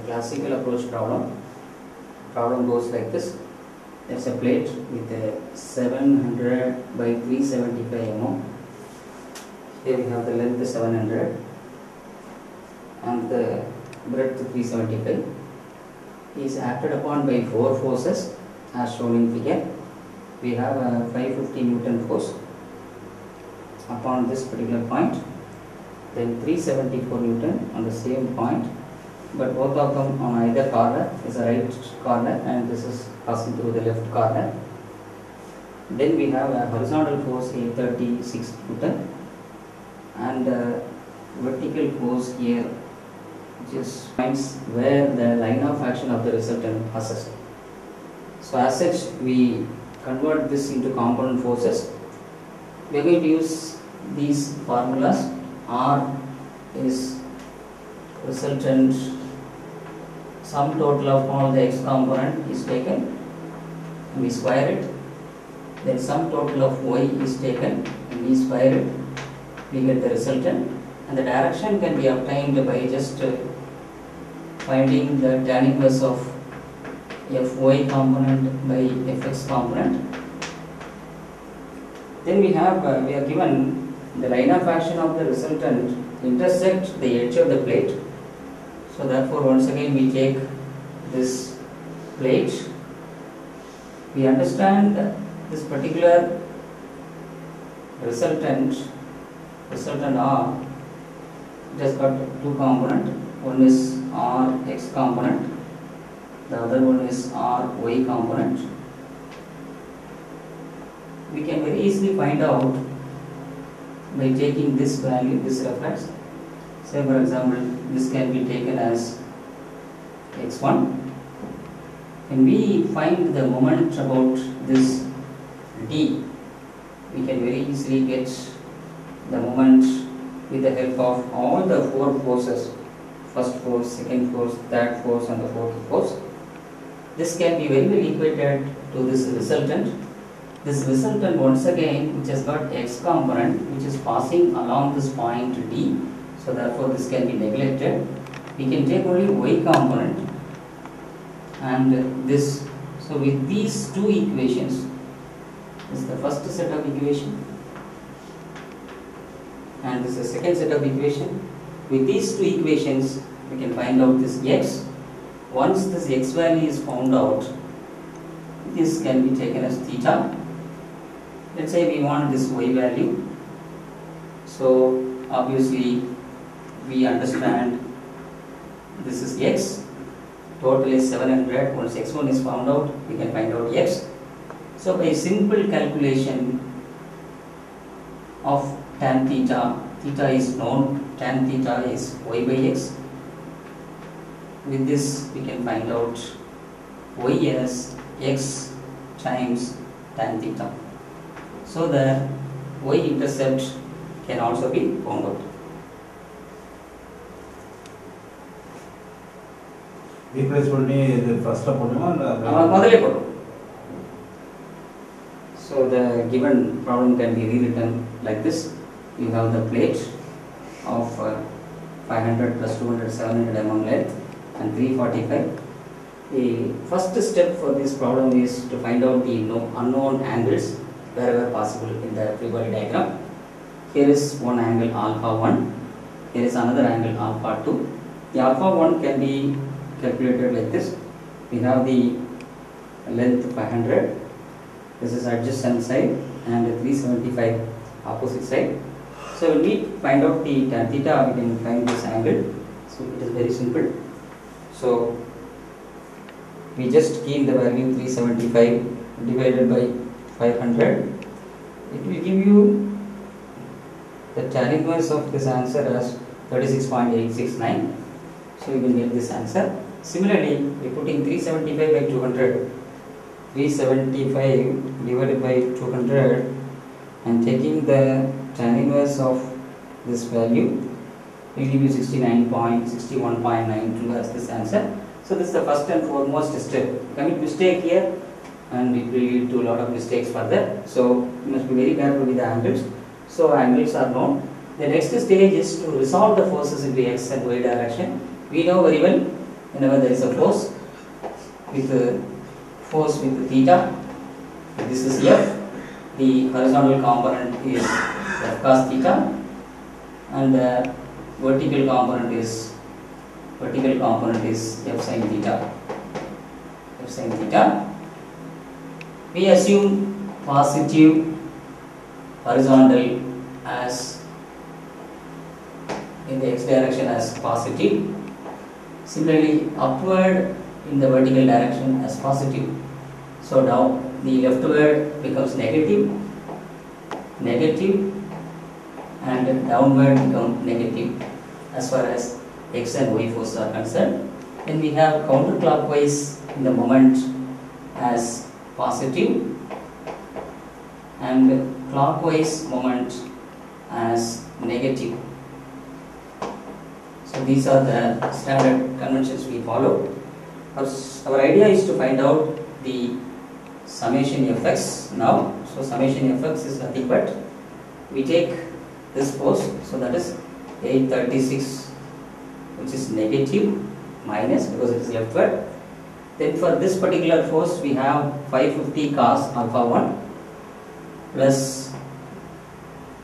classical approach problem. Problem goes like this. There's a plate with a 700 by 375 mm. Here we have the length 700 and the breadth 375. It is acted upon by 4 forces as shown in figure. We have a 550 Newton force upon this particular point, then 374 Newton on the same point, but both of them on either corner is a right corner and this is passing through the left corner. Then we have a horizontal force 836 Newton and a vertical force here, which is points where the line of action of the resultant passes. So as such, we convert this into component forces. We are going to use these formulas. R is resultant sum total of all the x component is taken and we square it. Then sum total of y is taken and we square it. We get the resultant, and the direction can be obtained by just finding the tan inverse of fy component by fx component. Then we are given the line of action of the resultant intersect the edge of the plate. So therefore once again we take this plate. We understand this particular resultant R, it has got 2 components. One is Rx component, the other one is Ry component. We can very easily find out by taking this value, this reference. Say for example, this can be taken as x1. When we find the moment about this d, we can very easily get the moment with the help of all the 4 forces, first force, second force, third force and the fourth force. This can be very well equated to this resultant. This resultant once again, which has got x component which is passing along this point d, so therefore this can be neglected. We can take only y component and this. So with these 2 equations, this is the first set of equation and this is the second set of equation. With these 2 equations we can find out this x. Once this x value is found out, this can be taken as theta. Let's say we want this y value. So obviously we understand this is x, total is 700. Once x1 is found out, we can find out x. So by simple calculation of tan theta, theta is known, tan theta is y by x. With this we can find out y as x times tan theta. So the y-intercept can also be found out. Replace the first one. So the given problem can be rewritten like this. You have the plate of 500 plus 200, 700 mm length and 345. The first step for this problem is to find out the unknown angles wherever possible in the free body diagram. Here is one angle alpha 1, here is another angle alpha 2. The alpha 1 can be calculated like this. We have the length 500, this is adjacent side and 375 opposite side. So when we find out the tan theta, we can find this angle. So it is very simple. So we just key in the value 375 divided by 500. It will give you the tan inverse of this answer as 36.869. So you will get this answer. Similarly, we putting 375 by 200, 375 divided by 200 and taking the tan inverse of this value, we will give you 61.92 as this answer. So this is the first and foremost step. Commit mistake here and it will lead to a lot of mistakes further. So you must be very careful with the angles. So angles are known. The next stage is to resolve the forces into x and y direction. We know very well whenever there is a force with theta, this is F, the horizontal component is F cos theta, and the vertical component is F sin theta. We assume positive horizontal as in the x direction as positive, similarly upward in the vertical direction as positive. So now the leftward becomes negative, and downward become negative as far as x and y forces are concerned. Then we have counterclockwise in the moment as positive and clockwise moment as negative. So these are the standard conventions we follow. Our idea is to find out the summation fx now. So summation fx is nothing but we take this force, so that is 836, which is negative, minus because it is leftward. Then for this particular force we have 550 cos alpha 1 plus,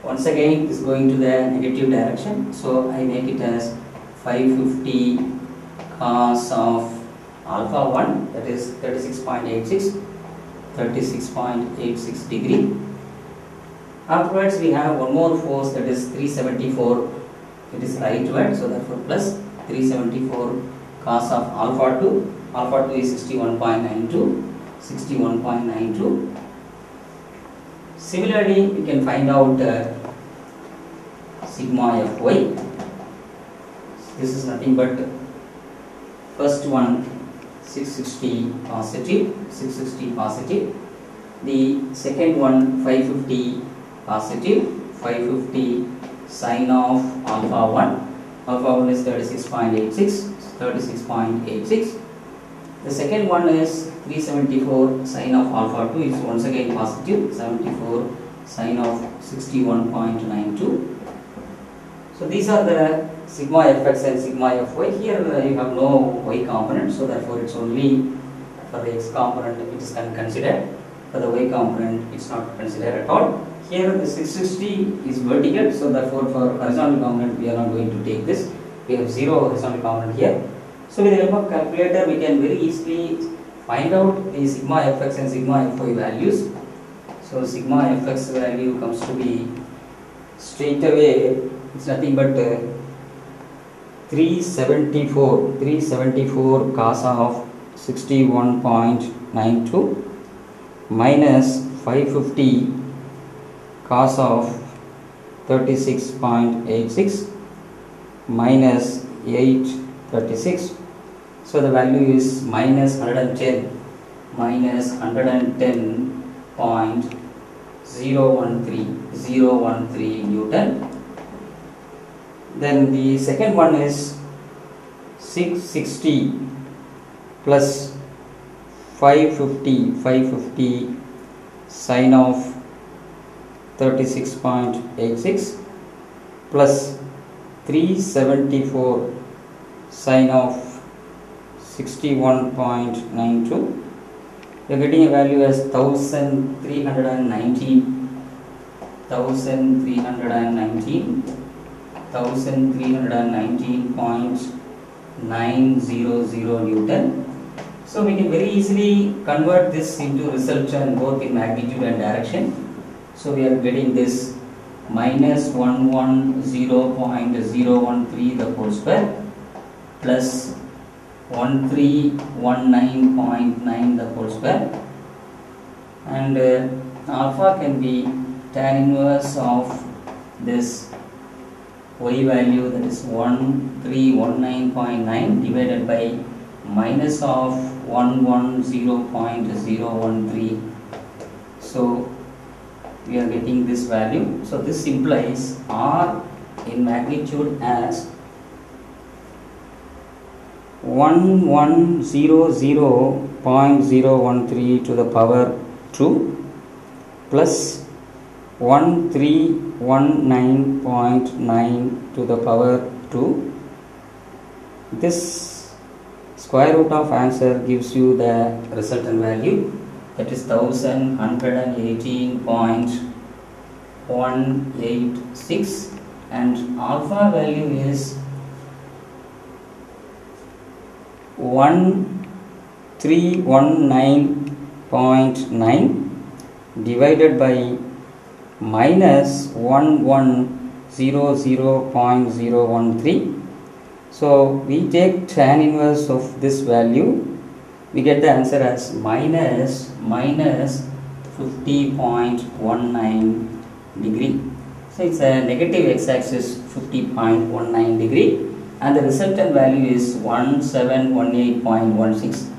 once again is going to the negative direction, so I make it as 550 cos of alpha 1, that is 36.86 degree. Afterwards we have one more force, that is 374, it is rightward, so therefore plus 374 cos of alpha 2. Alpha 2 is 61.92. Similarly, we can find out sigma fy. This is nothing but first one 660 positive, the second one 550 positive, 550 sine of alpha 1. Alpha 1 is 36.86. The second one is 374 sine of alpha 2 is once again positive, 74 sine of 61.92. So these are the sigma fx and sigma fy. Here you have no y component, so therefore it's only for the x component it is considered. For the y component it's not considered at all. Here the 660 is vertical, so therefore for horizontal component we are not going to take this. We have zero horizontal component here. So with the help of calculator we can very easily find out the sigma fx and sigma fy values. So sigma fx value comes to be straight away, it's nothing but 374 cos of 61.92 minus 550 cos of 36.86 minus 836. So the value is minus 110 .013 Newton. Then the second one is 660 plus 550 sine of 36.86 plus 374 sine of 61.92. We are getting a value as 1319.900 Newton. So we can very easily convert this into resultant both in magnitude and direction. So we are getting this minus 110.013 the whole square plus 1319.9 the whole square, and alpha can be tan inverse of this y value, that is 1319.9 divided by minus of 110.013. So we are getting this value. So this implies R in magnitude as 1100.013 to the power 2 plus 1319.9 to the power 2. This Square root of answer gives you the resultant value, that is 1118.186, and alpha value is 1319.9 divided by minus 1100.013. So we take tan inverse of this value, we get the answer as minus 50.19 degree. So it's a negative x-axis 50.19 degree, and the resultant value is 1718.16.